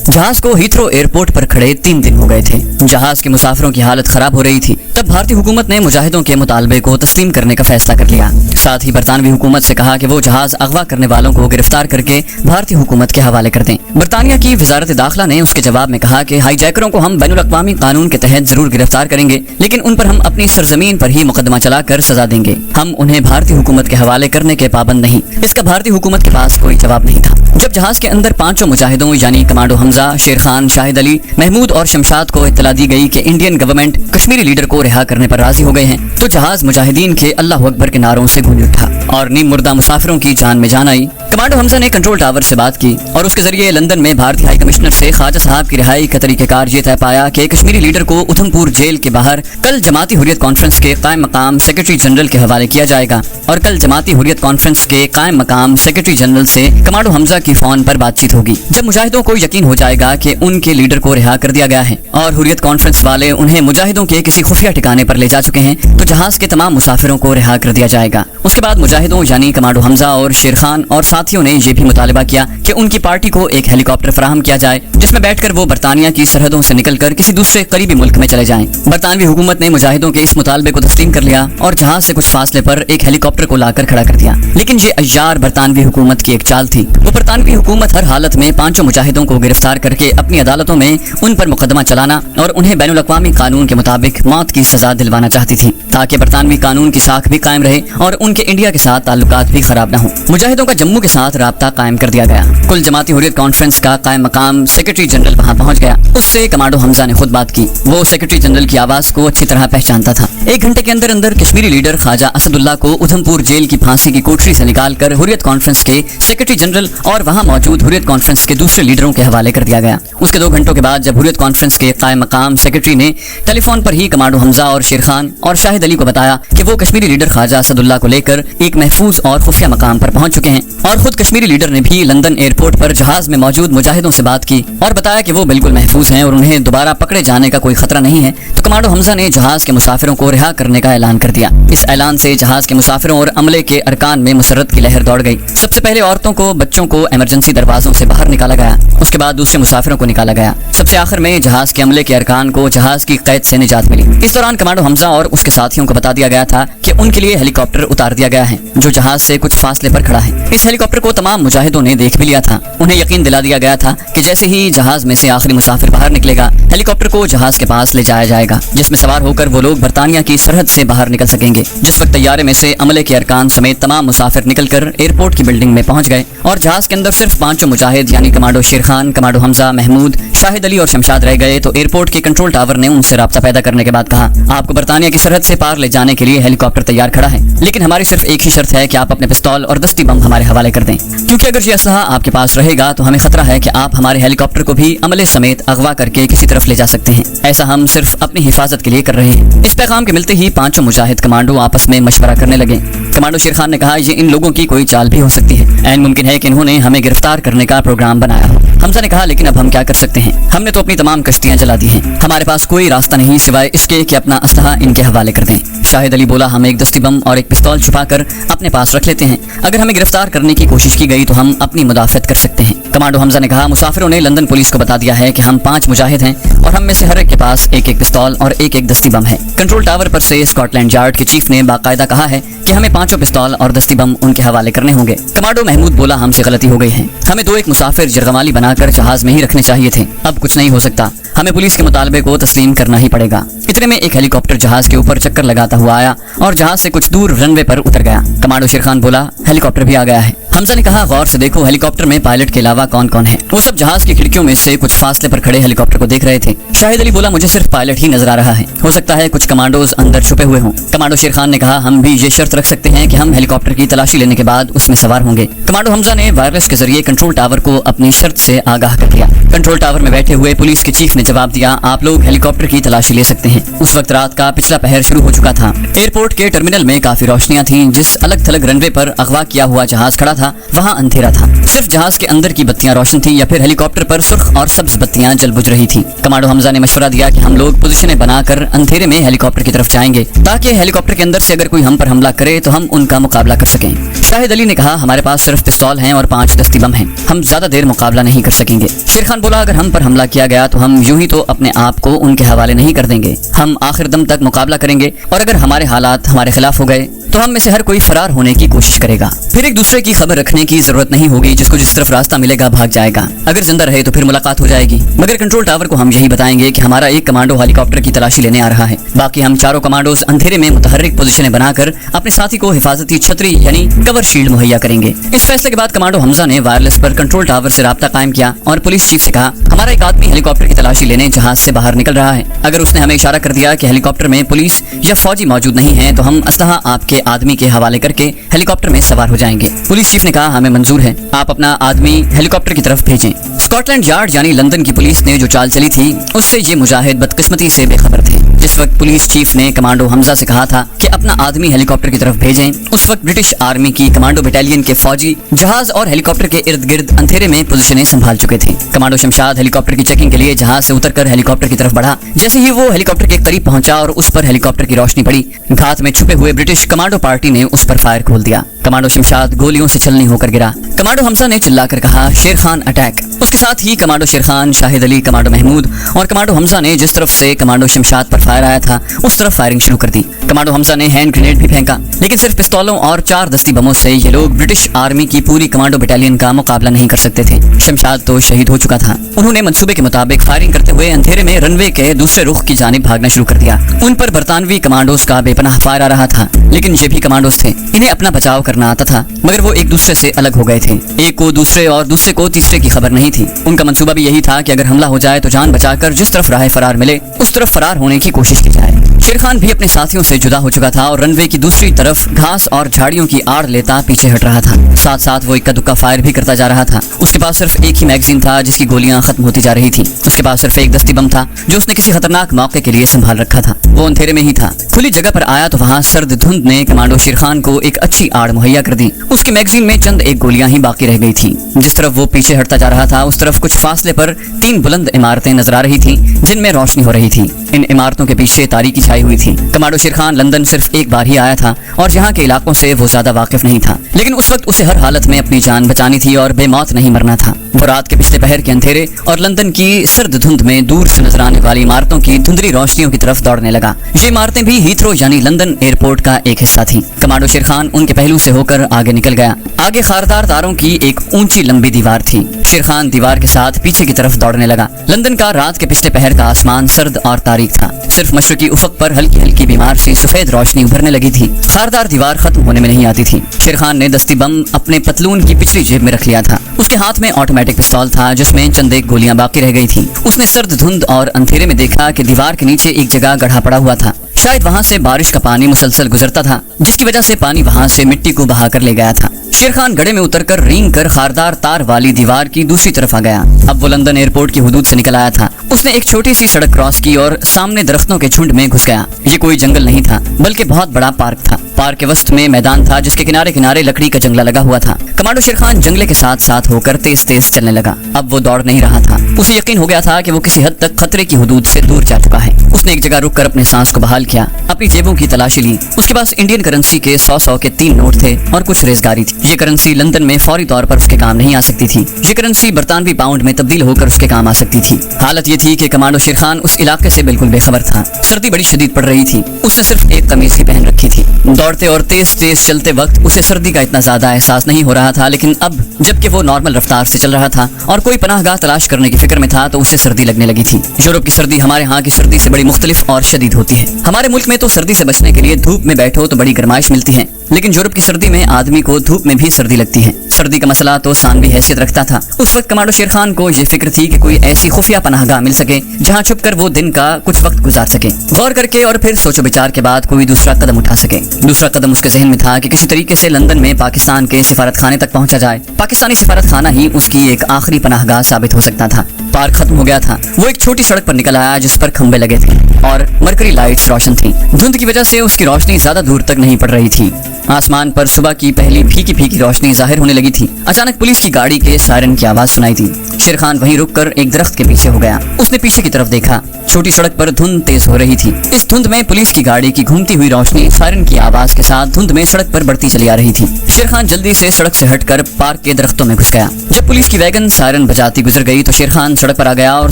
जहाज को Heathrow airport पर खड़े 3 दिन हो गए थे। जहाज के मुसाफिरों की हालत खराब हो रही थी। तब भारतीय हुकूमत ने मुजाहिदों के मुतालबे को तस्लीम करने का फैसला कर लिया। साथ ही बरतानवी हुकूमत से कहा कि वो जहाज अगवा करने वालों को गिरफ्तार करके भारतीय हुकूमत के हवाले कर दें। बरतानिया की वजारत दाखिला ने उसके जवाब में कहा कि हाईजैकरों को हम बैनुल अक़वामी कानून के तहत जरूर गिरफ्तार करेंगे, लेकिन उन पर हम अपनी सरजमीन पर ही मुकदमा चलाकर सजा देंगे। हम उन्हें भारतीय हुकूमत के हवाले करने के पाबंद नहीं। इसका भारतीय हुकूमत के पास कोई जवाब नहीं था। जब जहाज के अंदर 5 मुजाहिदों यानी कमांडो हमजा, शेर खान, शाहिद अली, महमूद और शमशाद को इत्तला दी गई कि इंडियन गवर्नमेंट कश्मीरी लीडर को रिहा करने पर राजी हो गए हैं, तो जहाज मुजाहिदीन के अल्लाह अकबर के नारों से गूंज उठा और नीम मुर्दा मुसाफिरों की जान में जान आई। कमांडो हमजा ने कंट्रोल टावर से बात की और उसके जरिए लंदन में भारतीय हाई कमिश्नर से ख्वाजा साहब की रिहाई का तरीक़ाकार ये तय पाया कि कश्मीरी लीडर को उधमपुर जेल के बाहर कल जमाती हुर्रियत कॉन्फ्रेंस के कायम मकाम सेक्रेटरी जनरल के हवाले किया जाएगा और कल जमाती हुर्रियत कॉन्फ्रेंस के कायम मकाम सेक्रेटरी जनरल से कमांडो हमजा की फोन पर बातचीत होगी। जब मुजाहिदों को यकीन हो जाएगा कि उनके लीडर को रिहा कर दिया गया है और हुर्रियत कॉन्फ्रेंस वाले उन्हें मुजाहिदों के किसी खुफिया ठिकाने पर ले जा चुके हैं, तो जहाज के तमाम मुसाफिरों को रिहा कर दिया जाएगा। उसके बाद मुजाहिदों यानी कमांडो हमजा और शेर खान और साथियों ने यह भी मुतालबा किया कि उनकी पार्टी को एक हेलीकॉप्टर फराहम किया जाए जिसमें बैठकर वो बरतानिया की सरहदों से निकलकर किसी दूसरे करीबी मुल्क में चले जाएं। बरतानवी हुकूमत ने मुजाहिदों के इस मुतालबे को तस्लीम कर लिया और जहाज से कुछ फासले पर एक हेलीकॉप्टर को लाकर खड़ा कर दिया। लेकिन ये अय्यार बरतानवी हुकूमत की एक चाल थी। वो बरतानवी हुकूमत हर हालत में 5 मुजाहिदों को गिरफ्तार करके अपनी अदालतों में उन पर मुकदमा चलाना और उन्हें बैनुल अक़वामी कानून के मुताबिक मौत की सजा दिलवाना चाहती थी, ताकि बरतानवी कानून की साख भी कायम रहे और उनके इंडिया के साथ ताल्लुकात भी खराब न हो। मुजाहिदों का जम्मू के साथ राब्ता कायम कर दिया गया। कुल जमाती हुर्रियत कॉन्फ्रेंस का कायम मकाम सेक्रेटरी जनरल वहाँ पहुँच गया। उससे कमांडो हमजा ने खुद बात की। वो सेक्रेटरी जनरल की आवाज को अच्छी तरह पहचानता था। 1 घंटे के अंदर अंदर कश्मीरी लीडर ख्वाजा असदुल्ला को उधमपुर जेल की फांसी की कोठरी से निकालकर हुर्रियत कॉन्फ्रेंस के सेक्रेटरी जनरल और वहाँ मौजूद हुर्रियत कॉन्फ्रेंस के दूसरे लीडरों के हवाले कर दिया गया। उसके 2 घंटों के बाद जब हुर्रियत कॉन्फ्रेंस के कायम मकाम सेक्रेटरी ने टेलीफोन पर ही कमांडो हमजा और शेर खान और शाहिद अली को बताया कि वो कश्मीरी लीडर ख्वाजा असदुल्ला को लेकर एक महफूज और खुफिया मकाम पर पहुंच चुके हैं और खुद कश्मीरी लीडर ने भी लंदन एयरपोर्ट पर जहाज में मौजूद मुजाहिदों से बात की और बताया कि वो बिल्कुल महफूज हैं और उन्हें दोबारा पकड़े जाने का कोई खतरा नहीं है, तो कमांडो हमजा ने जहाज के मुसाफिरों को रिहा करने का ऐलान कर दिया। इस ऐलान से जहाज के मुसाफिरों और अमले के अरकान में मसरत की लहर दौड़ गई। सबसे पहले औरतों को, बच्चों को इमरजेंसी दरवाजों से बाहर निकाला गया। उसके बाद दूसरे मुसाफिरों को निकाला गया। सबसे आखिर में जहाज के अमले के अरकान को जहाज की कैद से निजात मिली। इस दौरान कमांडो हमजा और उसके साथियों को बता दिया गया था कि उनके लिए हेलीकॉप्टर उतार दिया गया है जो जहाज से कुछ फासले पर खड़ा है। इस हेलीकॉप्टर को तमाम मुजाहिदों ने देख भी लिया था। उन्हें यकीन दिला दिया गया था कि जैसे ही जहाज में से आखिरी मुसाफिर बाहर निकलेगा, हेलीकॉप्टर को जहाज के पास ले जाया जाएगा, जिसमें सवार होकर वो लोग बरतानिया की सरहद से बाहर निकल सकेंगे। जिस वक्त तैयारे में से अमले के अरकान समेत तमाम मुसाफिर निकलकर एयरपोर्ट की बिल्डिंग में पहुंच गए और जहाज के अंदर सिर्फ 5 मुजाहिद यानी कमांडो शेर खान, कमांडो हमजा, महमूद, शाहिद अली और शमशाद रह गए, तो एयरपोर्ट के कंट्रोल टावर ने उनसे राब्ता पैदा करने के बाद कहा, आपको बरतानिया की सरहद से पार ले जाने के लिए हेलीकॉप्टर तैयार खड़ा है, लेकिन हमारी सिर्फ एक ही शर्त है कि आप अपने पिस्तौल और दस्ती बम हमारे हवाले कर दें, क्योंकि अगर ये असलहा आपके पास रहेगा तो हमें खतरा है कि आप हमारे हेलीकॉप्टर को भी अमले समेत अगवा करके किसी तरफ ले जा सकते हैं। ऐसा हम सिर्फ अपनी हिफाजत के लिए कर रहे हैं। इस पैगाम के मिलते ही 5 मुजाहिद कमांडो आपस में मशवरा करने लगे। कमांडो शेर खान ने कहा, ये इन लोगों की कोई चाल भी हो सकती है। ऐन मुमकिन है कि इन्होंने हमें गिरफ्तार करने का प्रोग्राम बनाया हो। हमजा ने कहा, लेकिन अब हम क्या कर सकते हैं? हमने तो अपनी तमाम कश्तियां जला दी हैं। हमारे पास कोई रास्ता नहीं सिवाय इसके कि अपना असलहा इनके हवाले कर दें। शाहिद अली बोला, हम एक दस्ती बम और एक पिस्तौल छुपाकर अपने पास रख लेते हैं। अगर हमें गिरफ्तार करने की कोशिश की गई तो हम अपनी मुदाफत कर सकते हैं। कमांडो हमजा ने कहा, मुसाफिरों ने लंदन पुलिस को बता दिया है कि हम 5 मुजाहिद हैं और हम में से हर एक के पास एक एक पिस्तौल और एक एक दस्ती बम है। कंट्रोल टावर पर से स्कॉटलैंड यार्ड के चीफ ने बाकायदा कहा है कि हमें 5 पिस्तौल और दस्ती बम उनके हवाले करने होंगे। कमांडो महमूद बोला, हमसे गलती हो गई है। हमें 2-1 मुसाफिर जरगमाली बनाकर जहाज में ही रखने चाहिए थे। अब कुछ नहीं हो सकता। हमें पुलिस के मुतालबे को तस्लीम करना ही पड़ेगा। इतने में एक हेलीकॉप्टर जहाज के ऊपर चक्कर लगाता हुआ आया और जहाज से कुछ दूर रनवे पर उतर गया। कमांडो शेर खान बोला, हेलीकॉप्टर भी आ गया है। हमजा ने कहा, गौर से देखो, हेलीकॉप्टर में पायलट के अलावा कौन कौन है? वो सब जहाज की खिड़कियों में से कुछ फासले पर खड़े हेलीकॉप्टर को देख रहे थे। शाहिद अली बोला, मुझे सिर्फ पायलट ही नजर आ रहा है। हो सकता है कुछ कमांडोज अंदर छुपे हुए हों। कमांडो शेर खान ने कहा, हम भी ये शर्त रख सकते हैं कि हम हेलीकॉप्टर की तलाशी लेने के बाद उसमें सवार होंगे। कमांडो हमजा ने वायरलेस के जरिए कंट्रोल टावर को अपनी शर्त से आगाह कर दिया। कंट्रोल टावर में बैठे हुए पुलिस के चीफ ने जवाब दिया, आप लोग हेलीकॉप्टर की तलाशी ले सकते हैं। उस वक्त रात का पिछला पहर शुरू हो चुका था। एयरपोर्ट के टर्मिनल में काफी रोशनियां थीं। जिस अलग थलग रनवे पर अगवा किया हुआ जहाज खड़ा था تھا वहाँ अंधेरा था। सिर्फ जहाज के अंदर की बत्तियां रोशन थी या फिर हेलीकॉप्टर पर सुर्ख और सब्ज बत्तियां जल बुझ रही थी। कमांडो हमजा ने मशवरा दिया कि हम लोग पोजीशनें बनाकर अंधेरे में हेलीकॉप्टर की तरफ जाएंगे ताकि हेलीकॉप्टर के अंदर से अगर कोई हम पर हमला करे तो हम उनका मुकाबला कर सकें। शाहिद अली ने कहा, हमारे पास सिर्फ पिस्तौल हैं और 5 दस्ती बम हैं, हम ज्यादा देर मुकाबला नहीं कर सकेंगे। शेर खान बोला, अगर हम पर हमला किया गया तो हम यूं ही तो अपने आप को उनके हवाले नहीं कर देंगे, हम आखिर दम तक मुकाबला करेंगे और अगर हमारे हालात हमारे खिलाफ हो गए तो हम में से हर कोई फरार होने की कोशिश करेगा। फिर एक दूसरे की खबर रखने की जरूरत नहीं होगी, जिसको जिस तरफ रास्ता मिलेगा भाग जाएगा। अगर जिंदा रहे तो फिर मुलाकात हो जाएगी, मगर कंट्रोल टावर को हम यही बताएंगे कि हमारा एक कमांडो हेलीकॉप्टर की तलाशी लेने आ रहा है। बाकी हम चारों कमांडोज अंधेरे में मुतहर्रिक पोजीशनें बनाकर अपने साथी को हिफाजती छतरी यानी कवर शील्ड मुहैया करेंगे। इस फैसले के बाद कमांडो हमजा ने वायरलेस पर कंट्रोल टावर से राब्ता कायम किया और पुलिस चीफ से कहा, हमारा एक आदमी हेलीकॉप्टर की तलाशी लेने जहाज से बाहर निकल रहा है। अगर उसने हमें इशारा कर दिया कि हेलीकॉप्टर में पुलिस या फौजी मौजूद नहीं है तो हम असलहा आपके आदमी के हवाले करके हेलीकॉप्टर में सवार हो जाएंगे। पुलिस चीफ ने कहा, हमें मंजूर है, आप अपना आदमी हेलीकॉप्टर की तरफ भेजें। स्कॉटलैंड यार्ड यानी लंदन की पुलिस ने जो चाल चली थी उससे ये मुजाहिद बदकिस्मती से बेखबर थे। जिस वक्त पुलिस चीफ ने कमांडो हमजा से कहा था कि अपना आदमी हेलीकॉप्टर की तरफ भेजें, उस वक्त ब्रिटिश आर्मी की कमांडो बटालियन के फौजी जहाज और हेलीकॉप्टर के इर्द गिर्द अंधेरे में पोजीशनें संभाल चुके थे। कमांडो शमशाद हेलीकॉप्टर की चेकिंग के लिए जहाज से उतरकर हेलीकॉप्टर की तरफ बढ़ा। जैसे ही वो हेलीकॉप्टर के करीब पहुंचा और उस पर हेलीकॉप्टर की रोशनी पड़ी, घात में छुपे हुए ब्रिटिश कमांडो पार्टी ने उस पर फायर खोल दिया। कमांडो शमशाद गोलियों से छलनी होकर गिरा। कमांडो हमजा ने चिल्लाकर कहा, शेर खान अटैक। उसके साथ ही कमांडो शेर खान, शाहिद अली, कमांडो महमूद और कमांडो हमजा ने जिस तरफ से कमांडो शमशाद पर फायर आया था उस तरफ फायरिंग शुरू कर दी। कमांडो हमजा ने हैंड ग्रेनेड भी फेंका, लेकिन सिर्फ पिस्तौलों और 4 दस्ती बमों से ये लोग ब्रिटिश आर्मी की पूरी कमांडो बटालियन का मुकाबला नहीं कर सकते थे। शमशाद तो शहीद हो चुका था। उन्होंने मंसूबे के मुताबिक फायरिंग करते हुए अंधेरे में रनवे के दूसरे रुख की जानिब भागना शुरू कर दिया। उन पर बरतानवी कमांडोज का बेपनाह फायर आ रहा था, लेकिन ये भी कमांडोज थे, इन्हें अपना बचाव करना आता था, मगर वो एक दूसरे से अलग हो गए थे। एक को दूसरे और दूसरे को तीसरे की खबर नहीं थी। उनका मंसूबा भी यही था कि अगर हमला हो जाए तो जान बचाकर जिस तरफ राह फरार मिले उस तरफ फरार होने की कोशिश की जाए। शेर खान भी अपने साथियों से जुदा हो चुका था और रनवे की दूसरी तरफ घास और झाड़ियों की आड़ लेता पीछे हट रहा था। साथ साथ वो इक्का दुक्का फायर भी करता जा रहा था। उसके पास सिर्फ एक ही मैगजीन था जिसकी गोलियां खत्म होती जा रही थी। उसके पास सिर्फ एक दस्ती बम था जो उसने किसी खतरनाक मौके के लिए संभाल रखा था। वो अंधेरे में ही था। खुली जगह पर आया तो वहाँ सर्द धुंध ने कमांडो शेर खान को एक अच्छी आड़ मुहैया कर दी। उसकी मैगजीन में चंद एक गोलियां ही बाकी रह गई थी। जिस तरफ वो पीछे हटता जा रहा था उस तरफ कुछ फासले पर 3 बुलंद इमारतें नजर आ रही थी जिनमें रोशनी हो रही थी। इन इमारतों के पीछे तारीकी छाई हुई थी। कमांडो शेर खान लंदन सिर्फ एक बार ही आया था और यहाँ के इलाकों से वो ज्यादा वाकिफ नहीं था, लेकिन उस वक्त उसे हर हालत में अपनी जान बचानी थी और बेमौत नहीं मरना था। वो रात के पिछले पहर के अंधेरे और लंदन की सर्द धुंध में दूर से नजर आने वाली इमारतों की धुंधली रोशनियों की तरफ दौड़ने लगा। ये इमारतें भी हीथ्रो यानी लंदन एयरपोर्ट का एक हिस्सा थी। कमांडो शेर खान उनके पहलू से होकर आगे निकल गया। आगे खारदार तारों की एक ऊंची लंबी दीवार थी। शेर खान दीवार के साथ पीछे की तरफ दौड़ने लगा। लंदन का रात के पिछले पहर का आसमान सर्द और तारीक था। सिर्फ मशरकी उफक पर हल्की हल्की बीमार सी सफेद रोशनी उभरने लगी थी। खारदार दीवार खत्म होने में नहीं आती थी। शेर खान ने दस्ती बम अपने पतलून की पिछली जेब में रख लिया था। उसके हाथ में ऑटोमेटिक पिस्तौल था जिसमें चंद एक गोलियां बाकी रह गई थी। उसने सर्द धुंध और अंधेरे में देखा कि दीवार के नीचे एक जगह गड्ढा पड़ा हुआ था। शायद वहाँ से बारिश का पानी मुसलसल गुजरता था, जिसकी वजह से पानी वहाँ से मिट्टी को बहा कर ले गया था। शेर खान गड्ढे में उतरकर रेंग कर खारदार तार वाली दीवार की दूसरी तरफ आ गया। अब वो लंदन एयरपोर्ट की हुदूद से निकल आया था। उसने एक छोटी सी सड़क क्रॉस की और सामने दरख्तों के झुंड में घुस गया। ये कोई जंगल नहीं था बल्कि बहुत बड़ा पार्क था। पार्क के वस्त में मैदान था जिसके किनारे किनारे लकड़ी का जंगला लगा हुआ था। कमांडो शेर खान जंगले के साथ साथ होकर तेज तेज चलने लगा। अब वो दौड़ नहीं रहा था। उसे यकीन हो गया था कि वो किसी हद तक खतरे की हुदूद से दूर जा चुका है। उसने एक जगह रुककर अपने सांस को बहाल किया, अपनी जेबों की तलाशी ली। उसके पास इंडियन करेंसी के 100 के 3 नोट थे और कुछ रेजगारी थी। ये करेंसी लंदन में फौरी तौर पर उसके काम नहीं आ सकती थी। ये करेंसी बरतानवी पाउंड में तब्दील होकर उसके काम आ सकती थी। हालत ये थी कि कमांडो शेर खान उस इलाके से बिल्कुल बेखबर था। सर्दी बड़ी शदीद पड़ रही थी। उसने सिर्फ एक कमीज ही पहन रखी थी। दौड़ते और तेज तेज चलते वक्त उसे सर्दी का इतना ज्यादा एहसास नहीं हो रहा था, लेकिन अब जबकि वो नॉर्मल रफ्तार से चल रहा था और कोई पनाहगाह तलाश करने की फिक्र में था तो उसे सर्दी लगने लगी थी। यूरोप की सर्दी हमारे यहाँ की सर्दी से बड़ी मुख्तलिफ और शदीद होती है। हमारे मुल्क में तो सर्दी से बचने के लिए धूप में बैठो तो बड़ी गर्माइश मिलती है, लेकिन यूरोप की सर्दी में आदमी को धूप में भी सर्दी लगती है। सर्दी का मसला तो सानवी हैसियत रखता था। उस वक्त कमांडो शेर खान को ये फिक्र थी कि कोई ऐसी खुफिया पनाहगाह मिल सके जहाँ छुपकर वो दिन का कुछ वक्त गुजार सके। गौर करके और फिर सोचो विचार के बाद कोई दूसरा कदम उठा सके। दूसरा कदम उसके जहन में था कि किसी तरीके से लंदन में पाकिस्तान के सिफारत खाने तक पहुंचा जाए। पाकिस्तानी सिफारत खाना ही उसकी एक आखिरी पनाहगाह साबित हो सकता था। पार्क खत्म हो गया था। वो एक छोटी सड़क पर निकल आया जिस पर खंबे लगे थे और मरकरी लाइट्स रोशन थी। धुंध की वजह से उसकी रोशनी ज्यादा दूर तक नहीं पड़ रही थी। आसमान पर सुबह की पहली फीकी फीकी रोशनी जाहिर होने लगी थी। अचानक पुलिस की गाड़ी के सायरन की आवाज सुनाई दी। शेर खान वहीं रुककर एक दरख्त के पीछे हो गया। उसने पीछे की तरफ देखा। छोटी सड़क पर धुंध तेज हो रही थी। इस धुंध में पुलिस की गाड़ी की घूमती हुई रोशनी सायरन की आवाज के साथ धुंध में सड़क पर बढ़ती चली आ रही थी। शेर खान जल्दी से सड़क से हटकर पार्क के दरख्तों में घुस गया। जब पुलिस की वैगन सायरन बजाती गुजर गई तो शेर खान सड़क पर आ गया और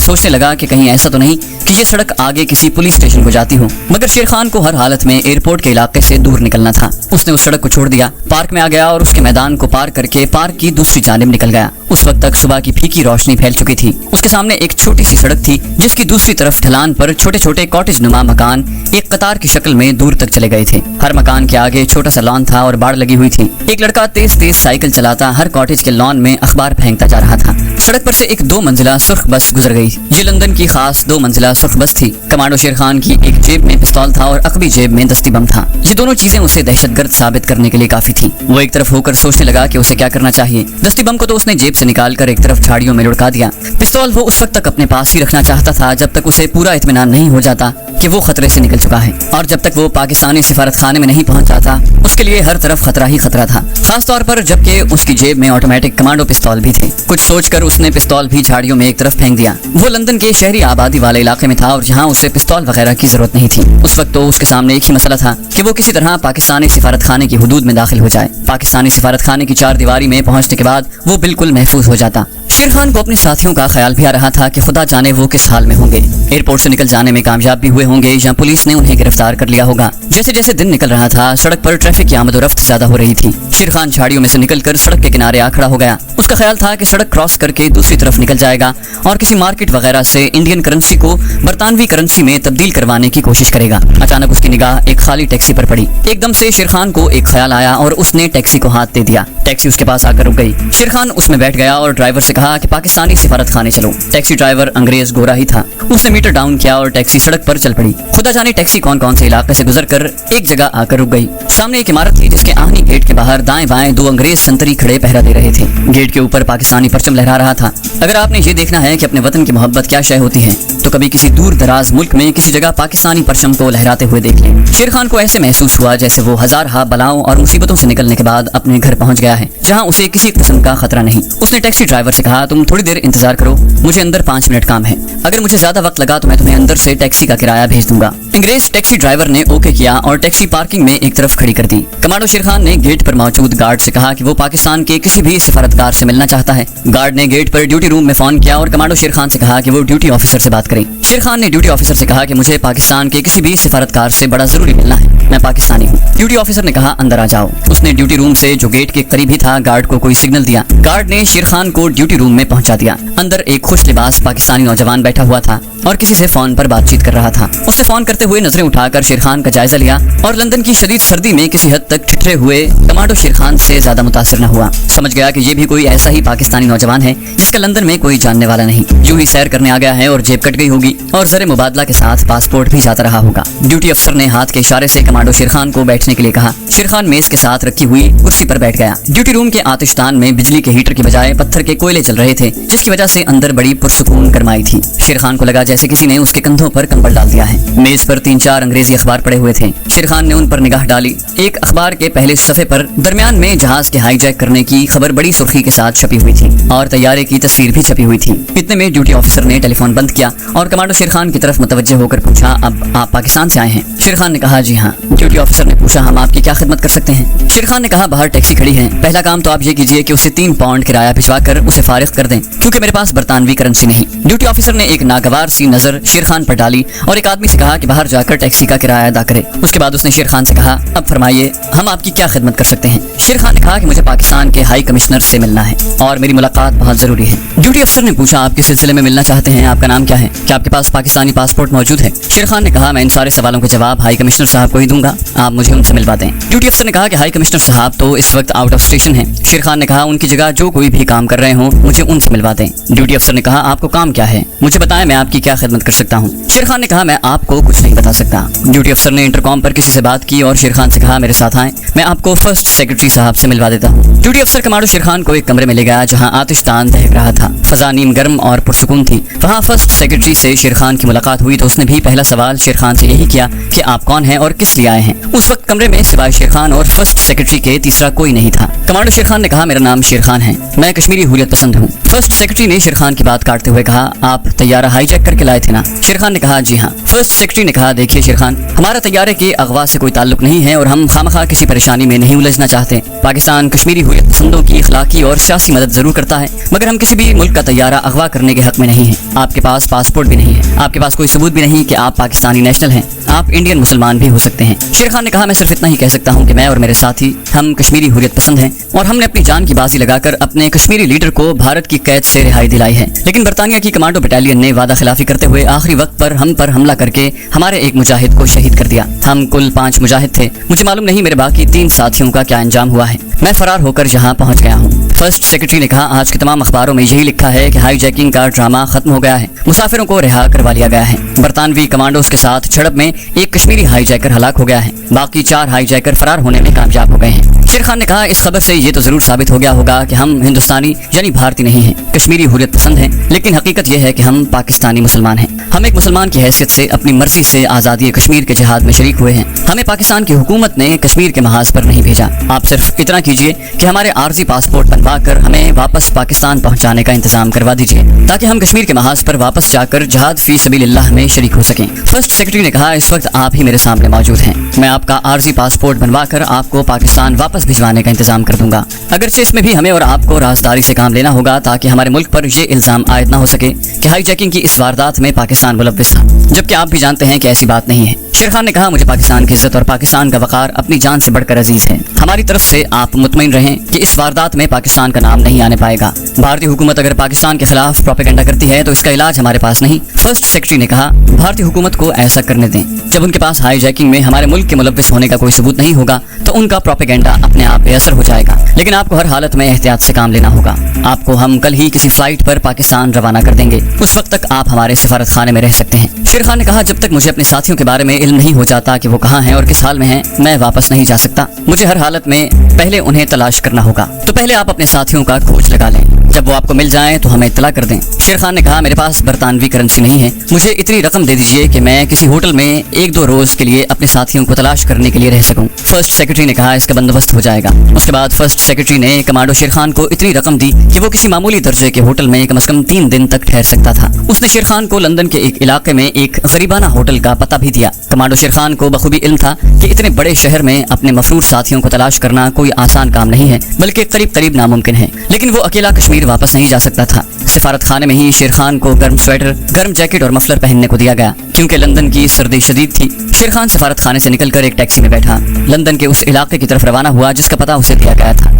सोचने लगा कि कहीं ऐसा तो नहीं कि ये सड़क आगे किसी पुलिस स्टेशन को जाती हो। मगर शेर खान को हर हालत में एयरपोर्ट के इलाके से दूर निकलना था। उसने उस सड़क को छोड़ दिया, पार्क में आ गया और उसके मैदान को पार करके पार्क की दूसरी जानिब निकल गया। उस वक्त तक सुबह की फीकी रोशनी फैल चुकी थी। उसके सामने एक छोटी सी सड़क थी जिसकी दूसरी तरफ ढलान पर छोटे छोटे कॉटेज नुमा मकान एक कतार की शक्ल में दूर तक चले गए थे। हर मकान के आगे छोटा सा लॉन था और बाड़ लगी हुई थी। एक लड़का तेज तेज साइकिल चलाता हर कॉटेज के लॉन में अखबार फेंकता जा रहा था। सड़क पर से एक 2 मंजिला सुर्ख बस गुजर गई। ये लंदन की खास 2 मंजिला सुर्ख बस थी। कमांडो शेर खान की एक जेब में पिस्तौल था और अकबी जेब में दस्ती बम था। ये दोनों चीजें उसे दहशतगर्द साबित करने के लिए काफी थी। वो एक तरफ होकर सोचने लगा कि उसे क्या करना चाहिए। दस्ती बम को तो उसने जेब से निकालकर एक तरफ झाड़ियों में लुढ़का दिया। पिस्तौल वो उस वक्त तक अपने पास ही रखना चाहता था जब तक उसे पूरा इत्मीनान नहीं हो जाता कि वो खतरे से निकल चुका है, और जब तक वो पाकिस्तानी सिफारत खाने में नहीं पहुंच जाता उसके लिए हर तरफ खतरा ही खतरा था। खास तौर पर जबकि उसकी जेब में ऑटोमेटिक कमांडो पिस्तौल भी थे। कुछ सोचकर उसने पिस्तौल भी झाड़ियों में एक तरफ फेंक दिया। वो लंदन के शहरी आबादी वाले इलाके में था और जहाँ उसे पिस्तौल वगैरह की जरूरत नहीं थी। उस वक्त तो उसके सामने एक ही मसला था कि वो किसी तरह पाकिस्तानी सिफारत खाने की हुदूद में दाखिल हो जाए। पाकिस्तानी सिफारत खाने की 4 दीवारी में पहुंचने के बाद वो बिल्कुल महफूज हो जाता। शेर खान को अपने साथियों का ख्याल भी आ रहा था कि खुदा जाने वो किस हाल में होंगे। एयरपोर्ट से निकल जाने में कामयाब भी हुए होंगे या पुलिस ने उन्हें गिरफ्तार कर लिया होगा। जैसे जैसे दिन निकल रहा था सड़क पर ट्रैफिक की आमदोरफ्त ज्यादा हो रही थी। शेर खान झाड़ियों में से निकलकर सड़क के किनारे आ खड़ा हो गया। उसका ख्याल था कि सड़क क्रॉस करके दूसरी तरफ निकल जाएगा और किसी मार्केट वगैरह से इंडियन करेंसी को बरतानवी करेंसी में तब्दील करवाने की कोशिश करेगा। अचानक उसकी निगाह एक खाली टैक्सी पर पड़ी। एकदम से शेर खान को एक ख्याल आया और उसने टैक्सी को हाथ दे दिया। टैक्सी उसके पास आकर रुक गई। शेर खान उसमें बैठ गया और ड्राइवर से कहा कि पाकिस्तानी सिफारत खाने चलो। टैक्सी ड्राइवर अंग्रेज गोरा ही था। उसने मीटर डाउन किया और टैक्सी सड़क पर चल पड़ी। खुदा जाने टैक्सी कौन कौन से इलाके से गुजरकर एक जगह आकर रुक गई। सामने एक इमारत थी जिसके आहनी गेट के बाहर दाएं बाएं 2 अंग्रेज संतरी खड़े पहरा दे रहे थे। गेट के ऊपर पाकिस्तानी परचम लहरा रहा था। अगर आपने ये देखना है कि अपने वतन की मोहब्बत क्या शय होती है तो कभी किसी दूर दराज मुल्क में किसी जगह पाकिस्तानी परचम को लहराते हुए देख लें। शेर खान को ऐसे महसूस हुआ जैसे वो हजार बलाओं और मुसीबतों से निकलने के बाद अपने घर पहुंच गया है जहां उसे किसी किस्म का खतरा नहीं। उसने टैक्सी ड्राइवर से कहा, तुम थोड़ी देर इंतजार करो, मुझे अंदर 5 मिनट काम है। अगर मुझे ज्यादा वक्त लगा तो मैं तुम्हें अंदर से टैक्सी का किराया भेज दूंगा। अंग्रेज टैक्सी ड्राइवर ने ओके किया और टैक्सी पार्किंग में एक तरफ खड़ी कर दी। कमांडो शेर खान ने गेट पर मौजूद गार्ड से कहा कि वो पाकिस्तान के किसी भी सिफारतकार से मिलना चाहता है। गार्ड ने गेट पर ड्यूटी रूम में फोन किया और कमांडो शेर खान से कहा कि वो ड्यूटी ऑफिसर से बात करें। शेर खान ने ड्यूटी ऑफिसर से कहा कि मुझे पाकिस्तान के किसी भी सिफारतकार से बड़ा जरूरी मिलना है, मैं पाकिस्तानी हूँ। ड्यूटी ऑफिसर ने कहा, अंदर आ जाओ। उसने ड्यूटी रूम से जो गेट के करीब ही था गार्ड को कोई सिग्नल दिया। गार्ड ने शेर खान को ड्यूटी रूम में पहुंचा दिया। अंदर एक खुश लिबास पाकिस्तानी नौजवान बैठा हुआ था और किसी से फोन पर बातचीत कर रहा था। उसने फोन करते हुए नजरें उठाकर शेर खान का जायजा लिया और लंदन की शदीद सर्दी में किसी हद तक ठिठरे हुए कमांडो शेर खान से ज्यादा मुतासिर न हुआ। समझ गया कि ये भी कोई ऐसा ही पाकिस्तानी नौजवान है जिसका लंदन में कोई जानने वाला नहीं, यूं ही सैर करने आ गया है और जेब कट गई होगी और जरे मुबादला के साथ पासपोर्ट भी जाता रहा होगा। ड्यूटी अफसर ने हाथ के इशारे से कमांडो शेर खान को बैठने के लिए कहा। शेर खान मेज के साथ रखी हुई कुर्सी पर बैठ गया। ड्यूटी रूम के आतिशदान में बिजली के हीटर की बजाय पत्थर के कोयले जल रहे थे जिसकी वजह से अंदर बड़ी पुरसुकून गरमाई थी। शेर खान को लगा जैसे किसी ने उसके कंधों पर कंबल डाल दिया है। मेज पर 3-4 अंग्रेजी अखबार पड़े हुए थे। शेर खान ने उन पर निगाह डाली। एक अखबार के पहले सफे पर दरमियान में जहाज के हाईजैक करने की खबर बड़ी सुर्खी के साथ छपी हुई थी और तैयारे की तस्वीर भी छपी हुई थी। इतने में ड्यूटी ऑफिसर ने टेलीफोन बंद किया और कमांडो शेर खान की तरफ मुतवज्जे होकर पूछा, अब आप पाकिस्तान से आए हैं? शेर खान ने कहा, जी हाँ। ड्यूटी ऑफिसर ने पूछा, हम आपकी क्या खिदमत कर सकते हैं? शेर खान ने कहा, बाहर टैक्सी खड़ी है, पहला काम तो आप ये कीजिए कि उसे 3 पाउंड किराया भिजवा कर उसे फारिग कर दें क्योंकि मेरे पास बरतानवी करेंसी नहीं। ड्यूटी ऑफिसर ने एक नागवार सी नजर शेर खान पर डाली और एक आदमी से कहा कि बाहर जाकर टैक्सी का किराया अदा करे। उसके बाद उसने शेर खान से कहा, अब फरमाइए हम आपकी क्या खिदमत कर सकते हैं? शेर खान ने कहा कि मुझे पाकिस्तान के हाई कमिश्नर से मिलना है और मेरी मुलाकात बहुत जरूरी है। ड्यूटी अफसर ने पूछा, आप किस सिलसिले में मिलना चाहते हैं? आपका नाम क्या है? क्या आपके पास पाकिस्तानी पासपोर्ट मौजूद है? शेर खान ने कहा, मैं इन सारे सवालों के जवाब हाई कमिश्नर साहब को ही दूंगा, आप मुझे उनसे मिलवा दें। ड्यूटी अफसर ने कहा कि हाई कमिश्नर साहब तो इस वक्त आउट ऑफ स्टेशन है। शेर खान ने कहा, उनकी जगह जो कोई भी काम कर रहे हो मुझे उनसे मिलवा दें। ड्यूटी अफसर ने कहा, आपको काम क्या है? मुझे बताएं, मैं आपकी क्या खिदमत कर सकता हूँ? शेर खान ने कहा, मैं आपको कुछ नहीं बता सकता। ड्यूटी अफसर ने इंटरकॉम पर किसी से बात की और शेर खान से कहा, मेरे साथ आएं, मैं आपको फर्स्ट सेक्रेटरी साहब से मिलवा देता हूँ। ड्यूटी अफसर कमांडो शेर खान को एक कमरे में ले गया जहाँ आतिशदान दहक रहा था। फजा नीम गर्म और पुरसुकून थी। वहाँ फर्स्ट सेक्रेटरी से शेर खान की मुलाकात हुई तो उसने भी पहला सवाल शेर खान से यही किया कि आप कौन हैं और किस लिए आए हैं। उस वक्त कमरे में सिवाय शेर खान और फर्स्ट सेक्रेटरी के तीसरा कोई नहीं था। कमांडो शेर खान ने कहा, मेरा नाम शेर खान है, मैं कश्मीरी हुर्रियत पसंद हूँ। फर्स्ट सेक्रेटरी ने शेर खान की बात काटते हुए कहा, आप तैयारा हाईजैक करके लाए थे ना? शेर खान ने कहा, जी हाँ। फर्स्ट सेक्रेटरी ने कहा, देखिए शेर खान, हमारा तैयारे के अगवा से कोई ताल्लुक नहीं है और हम खामखा किसी परेशानी में नहीं उलझना चाहते। पाकिस्तान कश्मीरी हुर्रियत पसंदों की इखलाकी और सियासी मदद जरूर करता है, मगर हम किसी भी मुल्क का तैयारा अगवा करने के हक में नहीं है। आपके पास पासपोर्ट भी नहीं है, आपके पास कोई सबूत भी नहीं कि आप पाकिस्तानी नेशनल हैं, आप इंडियन मुसलमान भी हो सकते हैं। शेर खान ने कहा, मैं सिर्फ इतना ही कह सकता हूँ कि मैं और मेरे साथी हम कश्मीरी हुर्रियत पसंद हैं और हमने अपनी जान की बाजी लगाकर अपने कश्मीरी लीडर को भारत की कैद से रिहाई दिलाई है। लेकिन बरतानिया की कमांडो बटालियन ने वादा खिलाफी करते हुए आखिरी वक्त पर हम पर हमला करके हमारे एक मुजाहिद को शहीद कर दिया। हम कुल 5 मुजाहिद थे। मुझे मालूम नहीं मेरे बाकी 3 साथियों का क्या अंजाम हुआ है। मैं फरार होकर यहाँ पहुँच गया हूँ। फर्स्ट सेक्रेटरी ने कहा, आज के तमाम अखबारों में यही लिखा है कि हाईजैकिंग का ड्रामा खत्म हो गया है, मुसाफिरों को रिहा करवा लिया गया है। बरतानवी कमांडोज के साथ झड़प में एक कश्मीरी हाईजैकर हलाक हो गया है, बाकी 4 हाईजैकर फरार होने में कामयाब हो गए हैं। शेर खान ने कहा, इस खबर से ये तो जरूर साबित हो गया होगा कि हम हिंदुस्तानी यानी भारतीय नहीं हैं, कश्मीरी हुर्रियत पसंद हैं, लेकिन हकीकत यह है कि हम पाकिस्तानी मुसलमान हैं। हम एक मुसलमान की हैसियत से अपनी मर्जी से आज़ादी कश्मीर के जिहाद में शरीक हुए हैं। हमें पाकिस्तान की हुकूमत ने कश्मीर के महाज पर नहीं भेजा। आप सिर्फ इतना कीजिए कि हमारे आर्जी पासपोर्ट बनवा कर हमें वापस पाकिस्तान पहुंचाने का इंतजाम करवा दीजिए, ताकि हम कश्मीर के महाज पर वापस जाकर जिहाद फी सबीलिल्लाह में शरीक हो सकें। फर्स्ट सेक्रेटरी ने कहा, इस वक्त आप ही मेरे सामने मौजूद हैं, मैं आपका आर्जी पासपोर्ट बनवा कर आपको पाकिस्तान वापस भिजवाने का इंतजाम कर दूंगा। अगरचे इसमें भी हमें और आपको राजदारी से काम लेना होगा, ताकि हमारे मुल्क पर यह इल्जाम आयद न हो सके कि हाईजैकिंग की इस वारदात में पाकिस्तान मुलव्विस था, जबकि आप भी जानते हैं कि ऐसी बात नहीं है। शेर खान ने कहा, मुझे पाकिस्तान की इज्जत और पाकिस्तान का वकार अपनी जान से बढ़कर अजीज है। हमारी तरफ से आप मुतमईन रहें कि इस वारदात में पाकिस्तान का नाम नहीं आने पाएगा। भारतीय हुकूमत अगर पाकिस्तान के खिलाफ प्रोपेगेंडा करती है तो इसका इलाज हमारे पास नहीं। फर्स्ट सेक्रेटरी ने कहा, भारतीय हुकूमत को ऐसा करने दें। जब उनके पास हाईजैकिंग में हमारे मुल्क के मुलव्विस होने का कोई सबूत नहीं होगा तो उनका प्रोपेगेंडा अपने आप बेअसर हो जाएगा। लेकिन आपको हर हालत में एहतियात से काम लेना होगा। आपको हम कल ही किसी फ्लाइट पर पाकिस्तान रवाना कर देंगे, उस वक्त तक आप हमारे सिफारत खाने में रह सकते हैं। शेर खान ने कहा, जब तक मुझे अपने साथियों के बारे में इल्म नहीं हो जाता कि वो कहाँ हैं और किस हाल में हैं, मैं वापस नहीं जा सकता। मुझे हर हालत में पहले उन्हें तलाश करना होगा, तो पहले आप अपने साथियों का खोज लगा लें। जब वो आपको मिल जाएं तो हमें इत्तला कर दें। शेर खान ने कहा, मेरे पास बरतानवी करेंसी नहीं है, मुझे इतनी रकम दे दीजिए कि मैं किसी होटल में 1-2 रोज के लिए अपने साथियों को तलाश करने के लिए रह सकूं। फर्स्ट सेक्रेटरी ने कहा, इसका बंदोबस्त हो जाएगा। उसके बाद फर्स्ट सेक्रेटरी ने कमांडो शेर खान को इतनी रकम दी कि वो किसी मामूली दर्जे के होटल में कम से कम 3 दिन तक ठहर सकता था। उसने शेर खान को लंदन के एक इलाके में एक गरीबाना होटल का पता भी दिया। कमांडो शेर खान को बखूबी इल्म था कि इतने बड़े शहर में अपने मफरूर साथियों को तलाश करना कोई आसान काम नहीं है, बल्कि करीब करीब नामुमकिन है। लेकिन वो अकेला कश्मीर वापस नहीं जा सकता था। सिफारत खाने में ही शेर खान को गर्म स्वेटर, गर्म जैकेट और मफलर पहनने को दिया गया, क्योंकि लंदन की सर्दी शदीद थी। शेर खान सिफारत खाने से निकलकर एक टैक्सी में बैठा, लंदन के उस इलाके की तरफ रवाना हुआ जिसका पता उसे दिया गया था।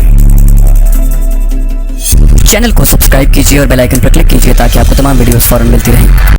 चैनल को सब्सक्राइब कीजिए और बेल आइकन पर क्लिक कीजिए ताकि आपको तमाम वीडियोस फौरन मिलती रहें।